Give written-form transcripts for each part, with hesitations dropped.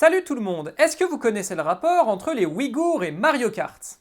Salut tout le monde, est-ce que vous connaissez le rapport entre les Ouïghours et Mario Kart?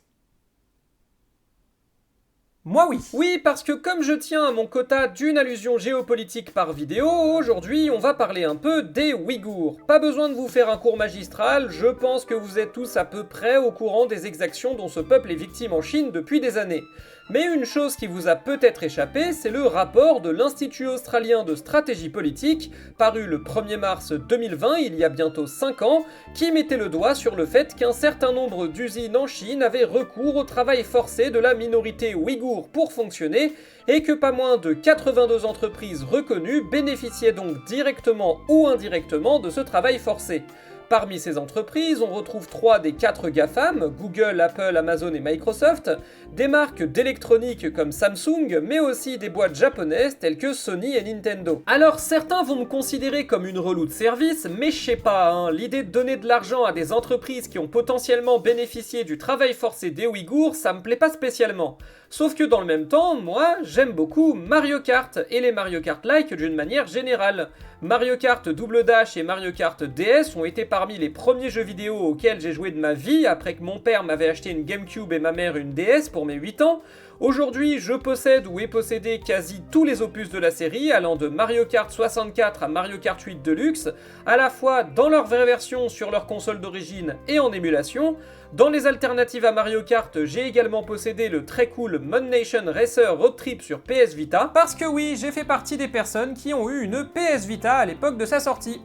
Moi oui. Oui, parce que comme je tiens à mon quota d'une allusion géopolitique par vidéo, aujourd'hui on va parler un peu des Ouïghours. Pas besoin de vous faire un cours magistral, je pense que vous êtes tous à peu près au courant des exactions dont ce peuple est victime en Chine depuis des années. Mais une chose qui vous a peut-être échappé, c'est le rapport de l'Institut australien de stratégie politique, paru le 1er mars 2020, il y a bientôt 5 ans, qui mettait le doigt sur le fait qu'un certain nombre d'usines en Chine avaient recours au travail forcé de la minorité ouïghour pour fonctionner, et que pas moins de 82 entreprises reconnues bénéficiaient donc directement ou indirectement de ce travail forcé. Parmi ces entreprises, on retrouve 3 des 4 GAFAM, Google, Apple, Amazon et Microsoft, des marques d'électronique comme Samsung, mais aussi des boîtes japonaises telles que Sony et Nintendo. Alors certains vont me considérer comme une relou de service, mais je sais pas, l'idée de donner de l'argent à des entreprises qui ont potentiellement bénéficié du travail forcé des Ouïghours, ça me plaît pas spécialement. Sauf que dans le même temps, moi, j'aime beaucoup Mario Kart, et les Mario Kart-like d'une manière générale. Mario Kart Double Dash et Mario Kart DS ont été parmi les premiers jeux vidéo auxquels j'ai joué de ma vie, après que mon père m'avait acheté une GameCube et ma mère une DS pour mes 8 ans. Aujourd'hui, je possède ou ai possédé quasi tous les opus de la série, allant de Mario Kart 64 à Mario Kart 8 Deluxe, à la fois dans leur vraie version sur leur console d'origine et en émulation. Dans les alternatives à Mario Kart, j'ai également possédé le très cool Mod Nation Racer Road Trip sur PS Vita, parce que oui, j'ai fait partie des personnes qui ont eu une PS Vita à l'époque de sa sortie.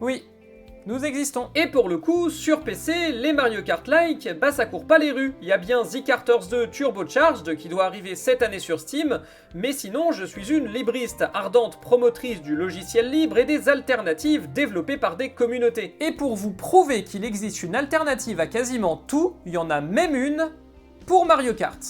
Oui. Nous existons. Et pour le coup, sur PC, les Mario Kart-like, ça court pas les rues. Il y a bien The Karters 2 Turbocharged qui doit arriver cette année sur Steam, mais sinon je suis une libriste ardente promotrice du logiciel libre et des alternatives développées par des communautés. Et pour vous prouver qu'il existe une alternative à quasiment tout, il y en a même une pour Mario Kart.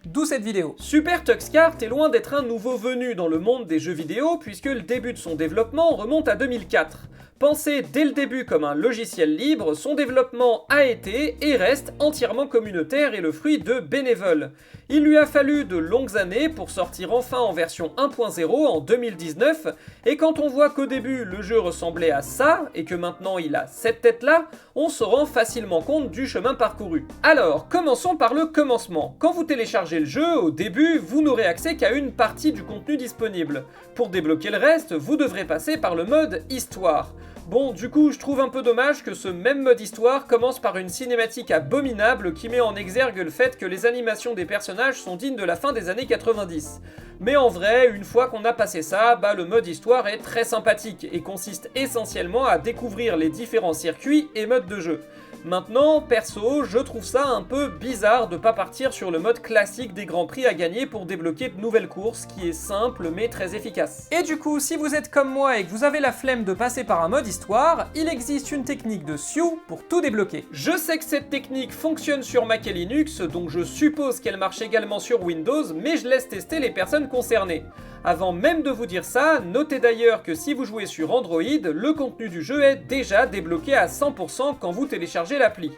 D'où cette vidéo. Super Tux Kart est loin d'être un nouveau venu dans le monde des jeux vidéo puisque le début de son développement remonte à 2004. Pensé dès le début comme un logiciel libre, son développement a été et reste entièrement communautaire et le fruit de bénévoles. Il lui a fallu de longues années pour sortir enfin en version 1.0 en 2019, et quand on voit qu'au début le jeu ressemblait à ça, et que maintenant il a cette tête-là, on se rend facilement compte du chemin parcouru. Alors, commençons par le commencement. Quand vous téléchargez le jeu, au début, vous n'aurez accès qu'à une partie du contenu disponible. Pour débloquer le reste, vous devrez passer par le mode Histoire. Bon, du coup, je trouve un peu dommage que ce même mode histoire commence par une cinématique abominable qui met en exergue le fait que les animations des personnages sont dignes de la fin des années 90. Mais en vrai, une fois qu'on a passé ça, le mode histoire est très sympathique et consiste essentiellement à découvrir les différents circuits et modes de jeu. Maintenant, perso, je trouve ça un peu bizarre de pas partir sur le mode classique des grands prix à gagner pour débloquer de nouvelles courses, qui est simple mais très efficace. Et du coup, si vous êtes comme moi et que vous avez la flemme de passer par un mode histoire, il existe une technique de Sioux pour tout débloquer. Je sais que cette technique fonctionne sur Mac et Linux, donc je suppose qu'elle marche également sur Windows, mais je laisse tester les personnes concernées. Avant même de vous dire ça, notez d'ailleurs que si vous jouez sur Android, le contenu du jeu est déjà débloqué à 100% quand vous téléchargez l'appli.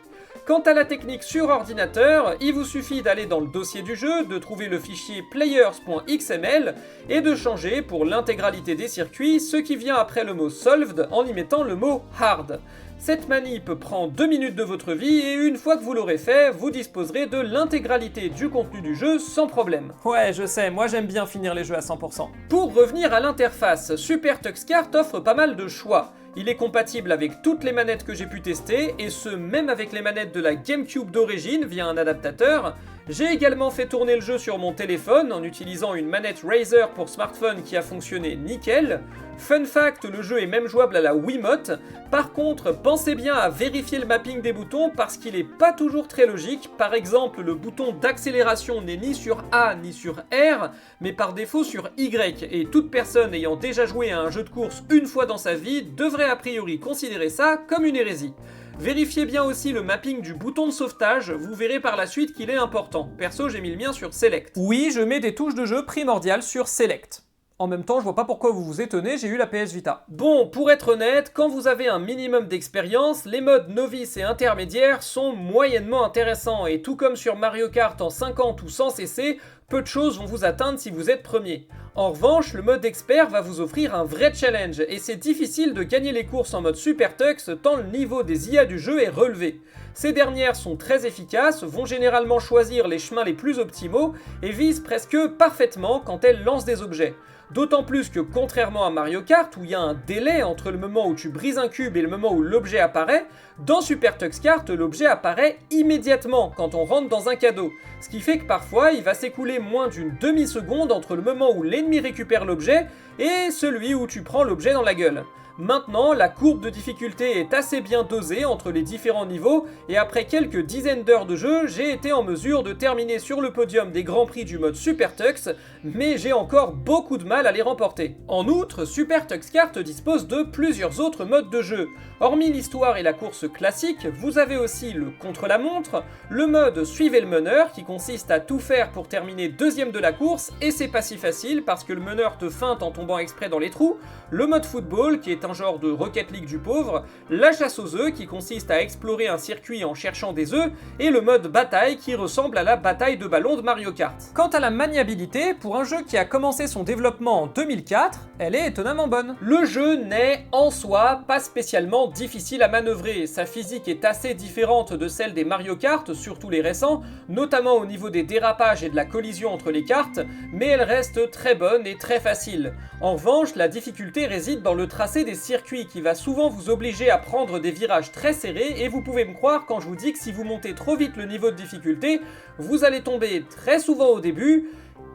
Quant à la technique sur ordinateur, il vous suffit d'aller dans le dossier du jeu, de trouver le fichier players.xml et de changer pour l'intégralité des circuits ce qui vient après le mot solved en y mettant le mot hard. Cette manip prend 2 minutes de votre vie et une fois que vous l'aurez fait, vous disposerez de l'intégralité du contenu du jeu sans problème. Ouais, je sais, moi j'aime bien finir les jeux à 100%. Pour revenir à l'interface, Super Tux Kart offre pas mal de choix. Il est compatible avec toutes les manettes que j'ai pu tester, et ce même avec les manettes de la GameCube d'origine via un adaptateur. J'ai également fait tourner le jeu sur mon téléphone en utilisant une manette Razer pour smartphone qui a fonctionné nickel. Fun fact, le jeu est même jouable à la Wiimote. Par contre, pensez bien à vérifier le mapping des boutons parce qu'il est pas toujours très logique. Par exemple, le bouton d'accélération n'est ni sur A ni sur R, mais par défaut sur Y. Et toute personne ayant déjà joué à un jeu de course une fois dans sa vie devrait a priori considérer ça comme une hérésie. Vérifiez bien aussi le mapping du bouton de sauvetage, vous verrez par la suite qu'il est important. Perso, j'ai mis le mien sur Select. Oui, je mets des touches de jeu primordiales sur Select. En même temps, je vois pas pourquoi vous vous étonnez, j'ai eu la PS Vita. Bon, pour être honnête, quand vous avez un minimum d'expérience, les modes novice et intermédiaire sont moyennement intéressants, et tout comme sur Mario Kart en 50 ou sans cesser, peu de choses vont vous atteindre si vous êtes premier. En revanche, le mode expert va vous offrir un vrai challenge, et c'est difficile de gagner les courses en mode Super Tux tant le niveau des IA du jeu est relevé. Ces dernières sont très efficaces, vont généralement choisir les chemins les plus optimaux, et visent presque parfaitement quand elles lancent des objets. D'autant plus que contrairement à Mario Kart où il y a un délai entre le moment où tu brises un cube et le moment où l'objet apparaît, dans Super Tux Kart, l'objet apparaît immédiatement quand on rentre dans un cadeau. Ce qui fait que parfois il va s'écouler moins d'une demi-seconde entre le moment où l'ennemi récupère l'objet et celui où tu prends l'objet dans la gueule. Maintenant, la courbe de difficulté est assez bien dosée entre les différents niveaux et après quelques dizaines d'heures de jeu, j'ai été en mesure de terminer sur le podium des grands prix du mode Super Tux, mais j'ai encore beaucoup de mal à les remporter. En outre, Super Tux Kart dispose de plusieurs autres modes de jeu. Hormis l'histoire et la course classique, vous avez aussi le contre-la-montre, le mode Suivez le meneur qui consiste à tout faire pour terminer deuxième de la course et c'est pas si facile parce que le meneur te feinte en tombant exprès dans les trous, le mode football qui est un genre de Rocket League du pauvre, la chasse aux œufs qui consiste à explorer un circuit en cherchant des œufs et le mode bataille qui ressemble à la bataille de ballon de Mario Kart. Quant à la maniabilité, pour un jeu qui a commencé son développement en 2004, elle est étonnamment bonne. Le jeu n'est en soi pas spécialement difficile à manœuvrer, sa physique est assez différente de celle des Mario Kart, surtout les récents, notamment au niveau des dérapages et de la collision entre les cartes, mais elle reste très bonne et très facile. En revanche, la difficulté réside dans le tracé des circuits qui va souvent vous obliger à prendre des virages très serrés et vous pouvez me croire quand je vous dis que si vous montez trop vite le niveau de difficulté, vous allez tomber très souvent au début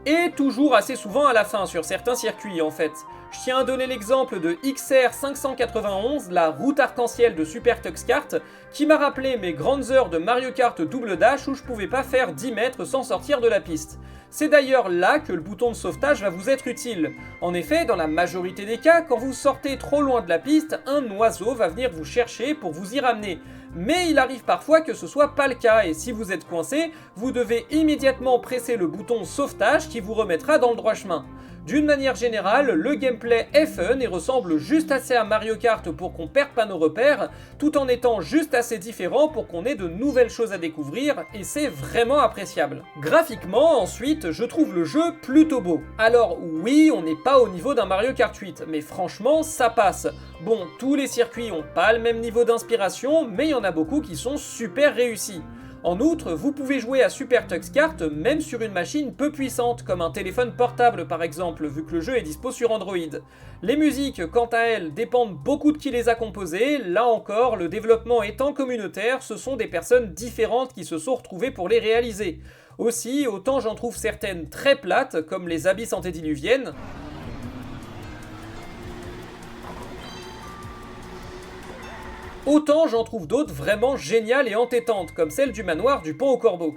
et toujours assez souvent à la fin sur certains circuits en fait. Je tiens à donner l'exemple de XR 591, la route arc-en-ciel de Super Tux Kart, qui m'a rappelé mes grandes heures de Mario Kart Double Dash où je pouvais pas faire 10 mètres sans sortir de la piste. C'est d'ailleurs là que le bouton de sauvetage va vous être utile. En effet, dans la majorité des cas, quand vous sortez trop loin de la piste, un oiseau va venir vous chercher pour vous y ramener. Mais il arrive parfois que ce soit pas le cas et si vous êtes coincé, vous devez immédiatement presser le bouton sauvetage qui vous remettra dans le droit chemin. D'une manière générale, le gameplay est fun et ressemble juste assez à Mario Kart pour qu'on perde pas nos repères, tout en étant juste assez différent pour qu'on ait de nouvelles choses à découvrir, et c'est vraiment appréciable. Graphiquement, ensuite, je trouve le jeu plutôt beau. Alors oui, on n'est pas au niveau d'un Mario Kart 8, mais franchement, ça passe. Bon, tous les circuits ont pas le même niveau d'inspiration, mais il y en a beaucoup qui sont super réussis. En outre, vous pouvez jouer à Super Tux Kart même sur une machine peu puissante, comme un téléphone portable par exemple, vu que le jeu est dispo sur Android. Les musiques, quant à elles, dépendent beaucoup de qui les a composées, là encore, le développement étant communautaire, ce sont des personnes différentes qui se sont retrouvées pour les réaliser. Aussi, autant j'en trouve certaines très plates, comme les abysses antédiluviennes, autant j'en trouve d'autres vraiment géniales et entêtantes, comme celle du manoir du Pont aux Corbeaux.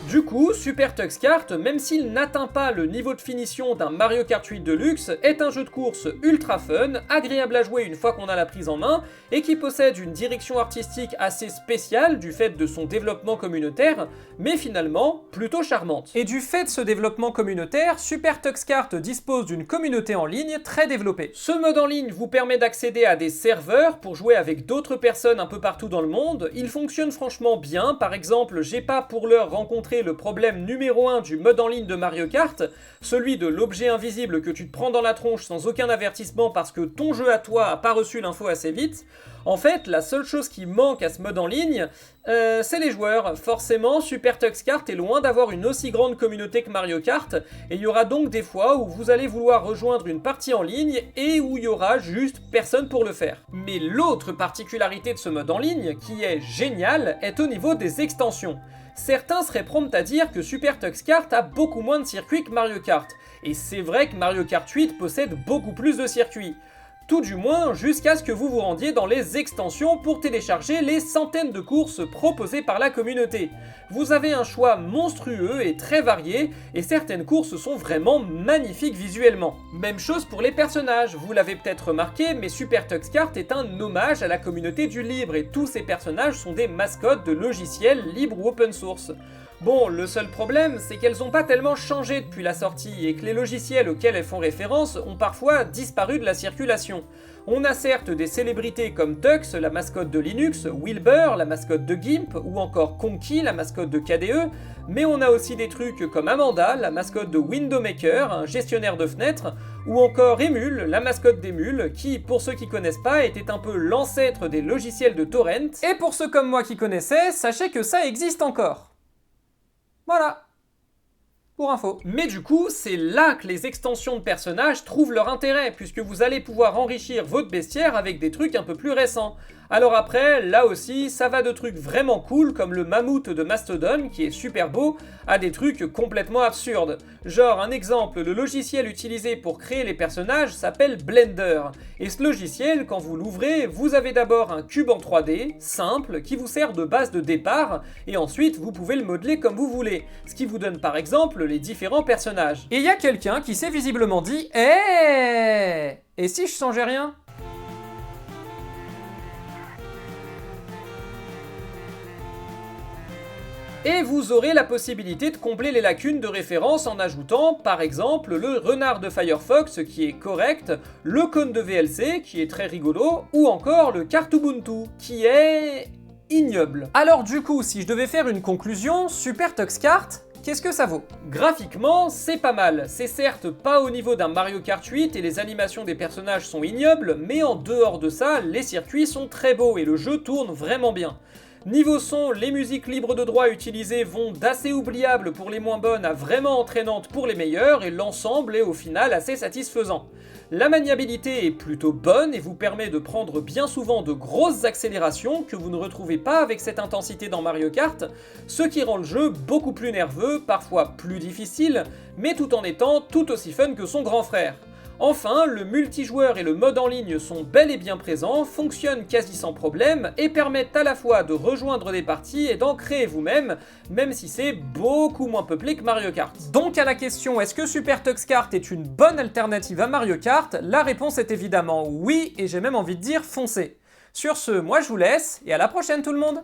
Du coup, Super Tux Kart, même s'il n'atteint pas le niveau de finition d'un Mario Kart 8 Deluxe, est un jeu de course ultra fun, agréable à jouer une fois qu'on a la prise en main, et qui possède une direction artistique assez spéciale du fait de son développement communautaire, mais finalement plutôt charmante. Et du fait de ce développement communautaire, Super Tux Kart dispose d'une communauté en ligne très développée. Ce mode en ligne vous permet d'accéder à des serveurs pour jouer avec d'autres personnes un peu partout dans le monde. Il fonctionne franchement bien, par exemple, j'ai pas pour l'heure rencontré le problème numéro 1 du mode en ligne de Mario Kart, celui de l'objet invisible que tu te prends dans la tronche sans aucun avertissement parce que ton jeu à toi a pas reçu l'info assez vite. En fait, la seule chose qui manque à ce mode en ligne, c'est les joueurs. Forcément, Super Tux Kart est loin d'avoir une aussi grande communauté que Mario Kart, et il y aura donc des fois où vous allez vouloir rejoindre une partie en ligne et où il y aura juste personne pour le faire. Mais l'autre particularité de ce mode en ligne, qui est génial, est au niveau des extensions. Certains seraient prompts à dire que Super Tux Kart a beaucoup moins de circuits que Mario Kart, et c'est vrai que Mario Kart 8 possède beaucoup plus de circuits. Tout du moins jusqu'à ce que vous vous rendiez dans les extensions pour télécharger les centaines de courses proposées par la communauté. Vous avez un choix monstrueux et très varié, et certaines courses sont vraiment magnifiques visuellement. Même chose pour les personnages, vous l'avez peut-être remarqué, mais Super Tux Kart est un hommage à la communauté du libre, et tous ces personnages sont des mascottes de logiciels libres ou open source. Bon, le seul problème, c'est qu'elles ont pas tellement changé depuis la sortie et que les logiciels auxquels elles font référence ont parfois disparu de la circulation. On a certes des célébrités comme Tux, la mascotte de Linux, Wilbur, la mascotte de GIMP, ou encore Conky, la mascotte de KDE, mais on a aussi des trucs comme Amanda, la mascotte de Window Maker, un gestionnaire de fenêtres, ou encore Emule, la mascotte d'Emule, qui, pour ceux qui connaissent pas, était un peu l'ancêtre des logiciels de torrent. Et pour ceux comme moi qui connaissaient, sachez que ça existe encore. Voilà. Pour info. Mais du coup, c'est là que les extensions de personnages trouvent leur intérêt, puisque vous allez pouvoir enrichir votre bestiaire avec des trucs un peu plus récents. Alors après, là aussi, ça va de trucs vraiment cool, comme le mammouth de Mastodon, qui est super beau, à des trucs complètement absurdes. Genre, un exemple, le logiciel utilisé pour créer les personnages s'appelle Blender. Et ce logiciel, quand vous l'ouvrez, vous avez d'abord un cube en 3D, simple, qui vous sert de base de départ, et ensuite vous pouvez le modeler comme vous voulez, ce qui vous donne par exemple les différents personnages. Et il y a quelqu'un qui s'est visiblement dit « Et si je changeais rien ?» Et vous aurez la possibilité de combler les lacunes de référence en ajoutant, par exemple, le renard de Firefox qui est correct, le cône de VLC qui est très rigolo, ou encore le Cartoubuntu qui est ignoble. Alors du coup, si je devais faire une conclusion, Super Tux Kart, qu'est-ce que ça vaut? Graphiquement, c'est pas mal. C'est certes pas au niveau d'un Mario Kart 8 et les animations des personnages sont ignobles, mais en dehors de ça, les circuits sont très beaux et le jeu tourne vraiment bien. Niveau son, les musiques libres de droit utilisées vont d'assez oubliables pour les moins bonnes à vraiment entraînantes pour les meilleures et l'ensemble est au final assez satisfaisant. La maniabilité est plutôt bonne et vous permet de prendre bien souvent de grosses accélérations que vous ne retrouvez pas avec cette intensité dans Mario Kart, ce qui rend le jeu beaucoup plus nerveux, parfois plus difficile, mais tout en étant tout aussi fun que son grand frère. Enfin, le multijoueur et le mode en ligne sont bel et bien présents, fonctionnent quasi sans problème et permettent à la fois de rejoindre des parties et d'en créer vous-même, même si c'est beaucoup moins peuplé que Mario Kart. Donc à la question est-ce que Super Tux Kart est une bonne alternative à Mario Kart, la réponse est évidemment oui et j'ai même envie de dire foncez. Sur ce, moi je vous laisse et à la prochaine tout le monde!